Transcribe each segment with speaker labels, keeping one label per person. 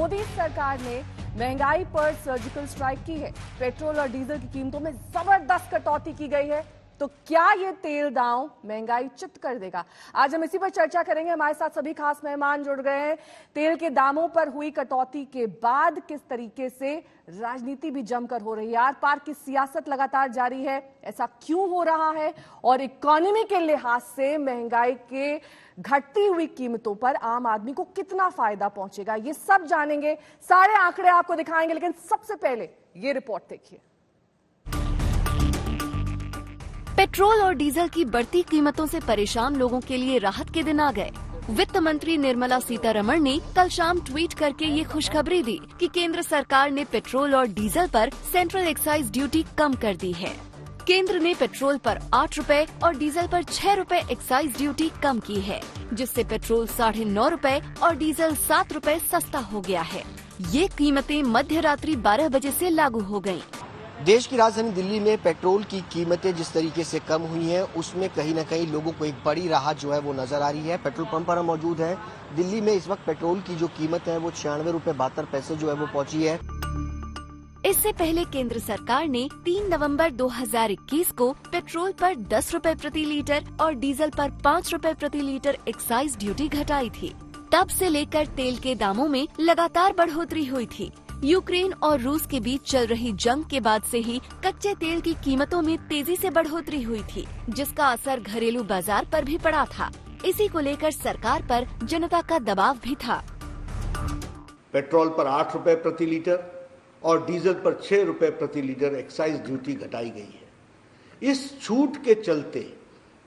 Speaker 1: मोदी सरकार ने महंगाई पर सर्जिकल स्ट्राइक की है। पेट्रोल और डीजल की कीमतों में जबरदस्त कटौती की गई है। तो क्या ये तेल दांव महंगाई चित कर देगा? आज हम इसी पर चर्चा करेंगे। हमारे साथ सभी खास मेहमान जुड़ गए हैं। तेल के दामों पर हुई कटौती के बाद किस तरीके से राजनीति भी जमकर हो रही है, आर पार की सियासत लगातार जारी है, ऐसा क्यों हो रहा है, और इकोनॉमी के लिहाज से महंगाई के घटती हुई कीमतों पर आम आदमी को कितना फायदा पहुंचेगा, ये सब जानेंगे। सारे आंकड़े आपको दिखाएंगे, लेकिन सबसे पहले ये रिपोर्ट देखिए।
Speaker 2: पेट्रोल और डीजल की बढ़ती कीमतों से परेशान लोगों के लिए राहत के दिन आ गए। वित्त मंत्री निर्मला सीतारमण ने कल शाम ट्वीट करके ये खुशखबरी दी कि केंद्र सरकार ने पेट्रोल और डीजल पर सेंट्रल एक्साइज ड्यूटी कम कर दी है। केंद्र ने पेट्रोल पर 8 रुपए और डीजल पर 6 रुपए एक्साइज ड्यूटी कम की है, जिससे पेट्रोल 9.5 रुपए और डीजल 7 रुपए सस्ता हो गया है। ये कीमतें मध्य रात्रि 12 बजे से लागू हो गयी।
Speaker 3: देश की राजधानी दिल्ली में पेट्रोल की कीमतें जिस तरीके से कम हुई हैं, उसमें कहीं न कहीं लोगों को एक बड़ी राहत जो है वो नजर आ रही है। पेट्रोल पंप पर हम मौजूद हैं। दिल्ली में इस वक्त पेट्रोल की जो कीमत है वो 96 रुपए 72 पैसे जो है वो पहुंची है।
Speaker 2: इससे पहले केंद्र सरकार ने 3 नवंबर 2021 को पेट्रोल पर 10 रुपए प्रति लीटर और डीजल पर 5 रुपए प्रति लीटर एक्साइज ड्यूटी घटाई थी। तब से लेकर तेल के दामों में लगातार बढ़ोतरी हुई थी। यूक्रेन और रूस के बीच चल रही जंग के बाद से ही कच्चे तेल की कीमतों में तेजी से बढ़ोतरी हुई थी, जिसका असर घरेलू बाजार पर भी पड़ा था। इसी को लेकर सरकार पर जनता का दबाव भी था।
Speaker 4: पेट्रोल पर 8 रुपए प्रति लीटर और डीजल पर 6 रुपए प्रति लीटर एक्साइज ड्यूटी घटाई गई है। इस छूट के चलते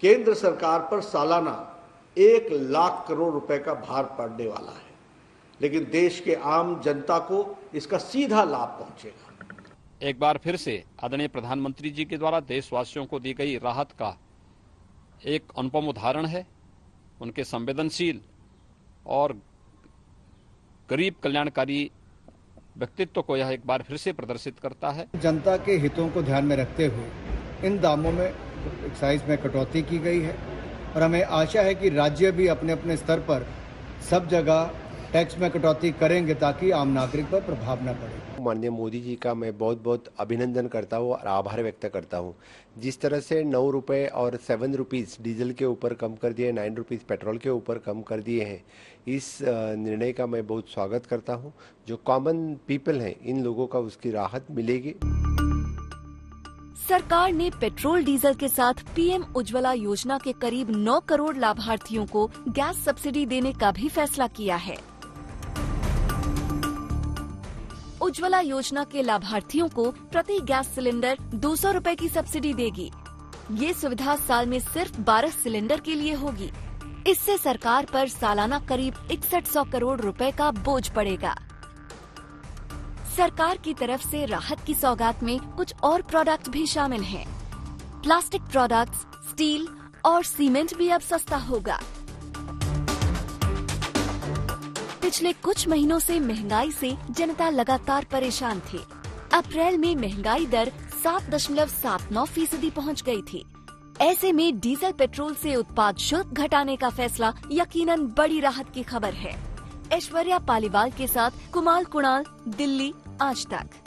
Speaker 4: केंद्र सरकार पर सालाना 1 लाख करोड़ रुपए का भार पड़ने वाला है, लेकिन देश के आम जनता को इसका सीधा लाभ पहुंचेगा।
Speaker 5: एक बार फिर से आदरणीय प्रधानमंत्री जी के द्वारा देशवासियों को दी गई राहत का एक अनुपम उदाहरण है। उनके संवेदनशील और गरीब कल्याणकारी व्यक्तित्व को यह एक बार फिर से प्रदर्शित करता है।
Speaker 6: जनता के हितों को ध्यान में रखते हुए इन दामों में एक्साइज में कटौती की गई है और हमें आशा है कि राज्य भी अपने अपने स्तर पर सब जगह टैक्स में कटौती करेंगे ताकि आम नागरिक पर प्रभाव न पड़े।
Speaker 3: माननीय मोदी जी का मैं बहुत बहुत अभिनंदन करता हूँ और आभार व्यक्त करता हूँ। जिस तरह से 9 रुपए और 7 रुपीज़ डीजल के ऊपर कम कर दिए, 9 रुपीज़ पेट्रोल के ऊपर कम कर दिए हैं, इस निर्णय का मैं बहुत स्वागत करता हूँ। जो कॉमन पीपल हैं, इन लोगों का उसकी राहत मिलेगी।
Speaker 2: सरकार ने पेट्रोल डीजल के साथ पीएम उज्ज्वला योजना के करीब 9 करोड़ लाभार्थियों को गैस सब्सिडी देने का भी फैसला किया है। उज्ज्वला योजना के लाभार्थियों को प्रति गैस सिलेंडर 200 रुपए की सब्सिडी देगी। ये सुविधा साल में सिर्फ 12 सिलेंडर के लिए होगी। इससे सरकार पर सालाना करीब 6100 करोड़ रुपए का बोझ पड़ेगा। सरकार की तरफ से राहत की सौगात में कुछ और प्रोडक्ट भी शामिल हैं। प्लास्टिक प्रोडक्ट्स, स्टील और सीमेंट भी अब सस्ता होगा। पिछले कुछ महीनों से महंगाई से जनता लगातार परेशान थी। अप्रैल में महंगाई दर 7.79% पहुंच गई थी। ऐसे में डीजल पेट्रोल से उत्पाद शुल्क घटाने का फैसला यकीनन बड़ी राहत की खबर है। ऐश्वर्या पालीवाल के साथ कुमाल कुणाल, दिल्ली, आज तक।